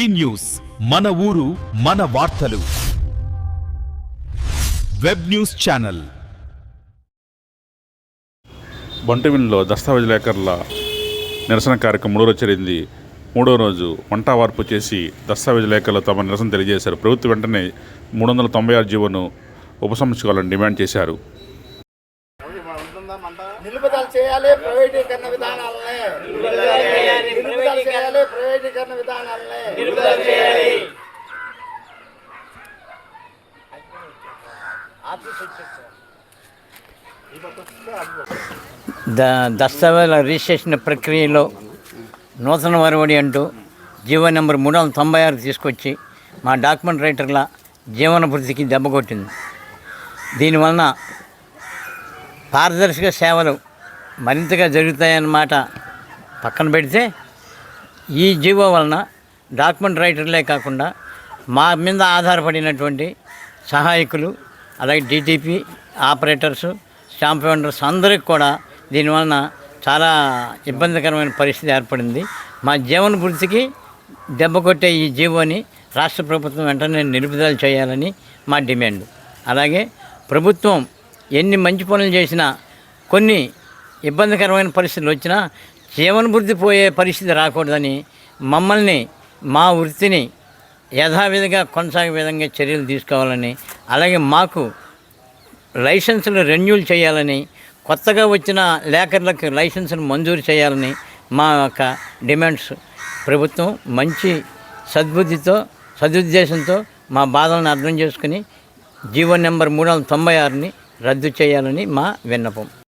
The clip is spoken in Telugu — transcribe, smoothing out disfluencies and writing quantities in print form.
ఈ న్యూస్ మన ఊరు మన వార్తలు. Web news channel. బంటుమిల్లిలో దస్తావేజ్ లేఖర్ల నిరసన కార్యక్రమం మూడో రోజు జరిగింది. మూడో రోజు వంట వార్పు చేసి దస్తావేజ్ లేఖర్లు తమ నిరసన తెలియజేశారు. ప్రభుత్వం వెంటనే 396 జీవోను ఉపసంహరించుకోవాలని డిమాండ్ చేశారు. నిలుపుదల చేయాలి ప్రైవేటీకరణ విధానాలనే. నిలుపుదల చేయాలి ప్రైవేటీకరణ విధానాలనే. దస్తావేజుల రిజిస్ట్రేషన్ ప్రక్రియలో నూతన వరవడి అంటూ జీవో నెంబర్ 396 తీసుకొచ్చి మా డాక్యుమెంట్ రైటర్ల జీవన భృతికి దెబ్బ కొట్టింది. దీనివలన పారదర్శక సేవలు మరింతగా జరుగుతాయన్నమాట పక్కన పెడితే, ఈ జీవో వలన డాక్యుమెంట్ రైటర్లే కాకుండా మా మీద ఆధారపడినటువంటి సహాయకులు, అలాగే డిటిపి ఆపరేటర్సు, స్టాంప్ వెండర్స్ అందరికి కూడా దీనివలన చాలా ఇబ్బందికరమైన పరిస్థితి ఏర్పడింది. మా జీవన భృతికి దెబ్బ కొట్టే ఈ జీవోని రాష్ట్ర ప్రభుత్వం వెంటనే నిలుపుదల చేయాలని మా డిమాండ్. అలాగే ప్రభుత్వం ఎన్ని మంచి పనులు చేసినా కొన్ని ఇబ్బందికరమైన పరిస్థితులు వచ్చినా జీవనభృతి పోయే పరిస్థితి రాకూడదని మమ్మల్ని మా వృత్తిని యథావిధిగా కొనసాగే విధంగా చర్యలు తీసుకోవాలని, అలాగే మాకు లైసెన్సులు రెన్యూల్ చేయాలని, కొత్తగా వచ్చిన లేఖర్లకు లైసెన్సులు మంజూరు చేయాలని మా యొక్క డిమాండ్స్. ప్రభుత్వం మంచి సదుద్దేశంతో మా బాధలను అర్థం చేసుకుని జీవో నెంబర్ 396ని రద్దు చేయాలని మా విన్నపం.